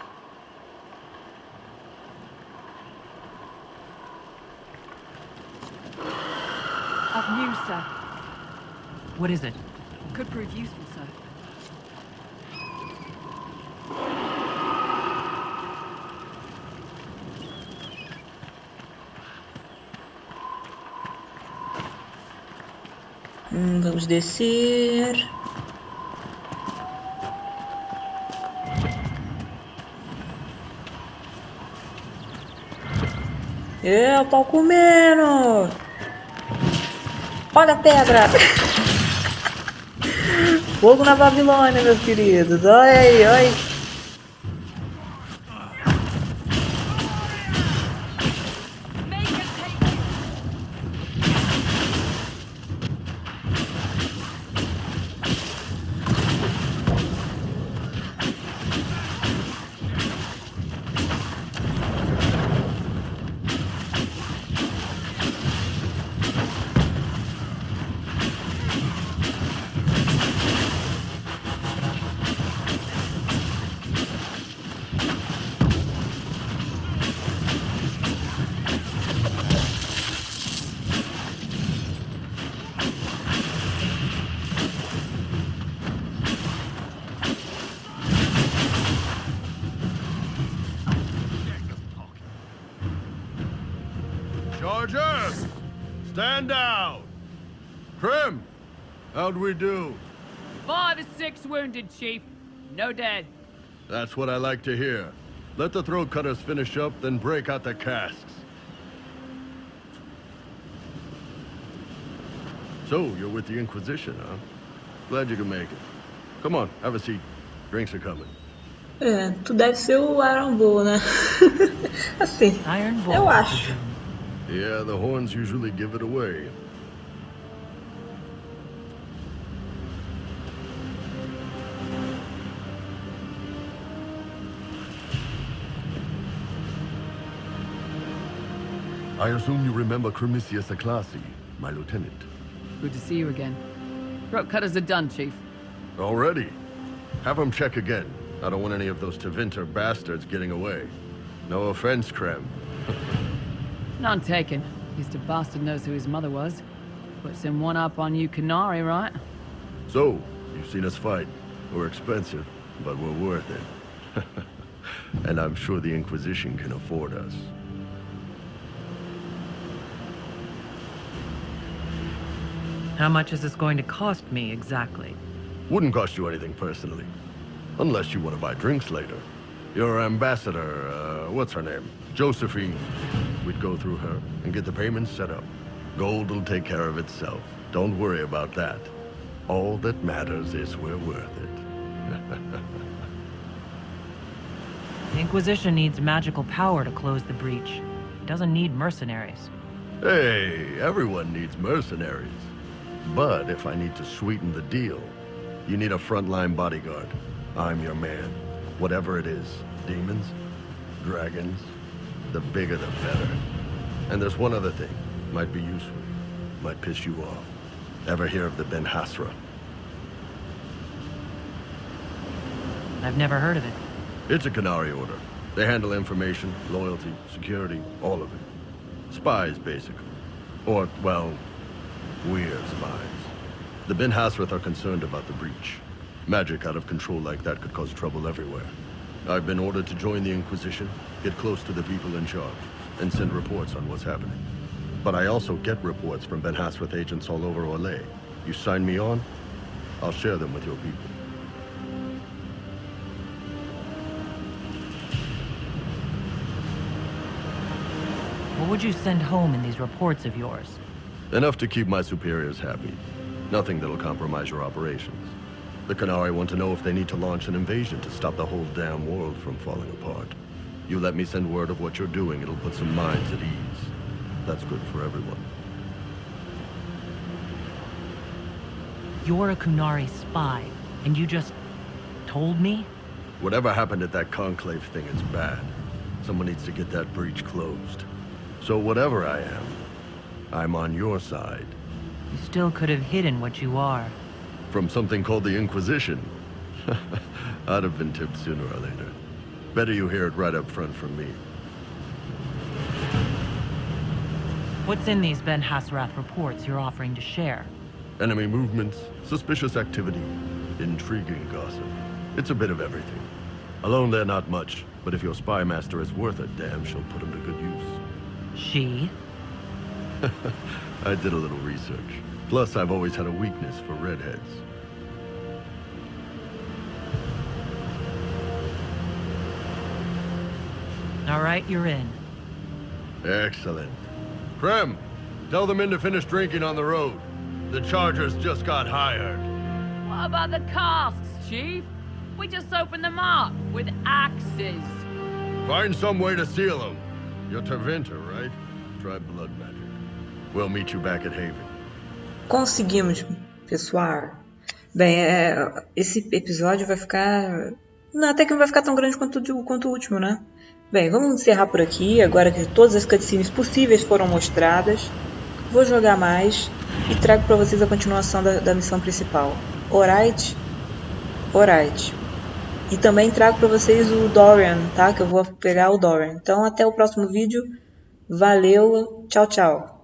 Of news, sir. What is it? Could prove useful, sir. Vamos descer. O pau comendo! Olha a pedra! Fogo na Babilônia, meus queridos! Olha aí, olha aí! Chargers! Stand down! Prim, how'd we do? 5 or 6 wounded, Chief. No dead. That's what I like to hear. Let the throat cutters finish up, then break out the casks. So, you're with the Inquisition, huh? Glad you can make it. Come on, have a seat. Drinks are coming. É, tu deve ser o Iron Bull, né? Assim, eu acho. Yeah, the horns usually give it away. I assume you remember Cremisius Aclassi, my lieutenant. Good to see you again. Throat cutters are done, Chief. Already? Have him check again. I don't want any of those Tevinter bastards getting away. No offense, Krem. None taken. At least a bastard knows who his mother was. Puts him one up on you Canary, right? So, you've seen us fight. We're expensive, but we're worth it. And I'm sure the Inquisition can afford us. How much is this going to cost me, exactly? Wouldn't cost you anything personally. Unless you want to buy drinks later. Your ambassador, what's her name? Josephine. We'd go through her and get the payments set up. Gold will take care of itself. Don't worry about that. All that matters is we're worth it. The Inquisition needs magical power to close the breach. It doesn't need mercenaries. Hey, everyone needs mercenaries. But if I need to sweeten the deal, you need a frontline bodyguard. I'm your man. Whatever it is. Demons, dragons, the bigger the better. And there's one other thing. Might be useful. Might piss you off. Ever hear of the Ben Hasra? I've never heard of it. It's a Canary order. They handle information, loyalty, security, all of it. Spies, basically. Or, well, we're spies. The Ben Hasrath are concerned about the breach. Magic out of control like that could cause trouble everywhere. I've been ordered to join the Inquisition, get close to the people in charge, and send reports on what's happening. But I also get reports from Ben Hasrath agents all over Orlais. You sign me on, I'll share them with your people. What would you send home in these reports of yours? Enough to keep my superiors happy. Nothing that'll compromise your operations. The Canary want to know if they need to launch an invasion to stop the whole damn world from falling apart. You let me send word of what you're doing, it'll put some minds at ease. That's good for everyone. You're a Kunari spy, and you just told me? Whatever happened at that conclave thing is bad. Someone needs to get that breach closed. So whatever I am, I'm on your side. You still could have hidden what you are. From something called the Inquisition. I'd have been tipped sooner or later. Better you hear it right up front from me. What's in these Ben Hasrath reports you're offering to share? Enemy movements, suspicious activity, intriguing gossip. It's a bit of everything. Alone they're not much, but if your spy master is worth a damn, she'll put him to good use. She? I did a little research. Plus, I've always had a weakness for redheads. All right, you're in. Excellent. Krem, tell the men to finish drinking on the road. The Chargers just got hired. What about the casks, Chief? We just opened them up with axes. Find some way to seal them. You're Tevinter, right? Try blood magic. We'll meet you back at Haven. Conseguimos, pessoal. Bem, esse episódio vai ficar... Não, até que não vai ficar tão grande quanto o último, né? Bem, vamos encerrar por aqui. Agora que todas as cutscenes possíveis foram mostradas. Vou jogar mais e trago para vocês a continuação da missão principal. Alright? Alright. E também trago para vocês o Dorian, tá? Que eu vou pegar o Dorian. Então, até o próximo vídeo. Valeu. Tchau, tchau.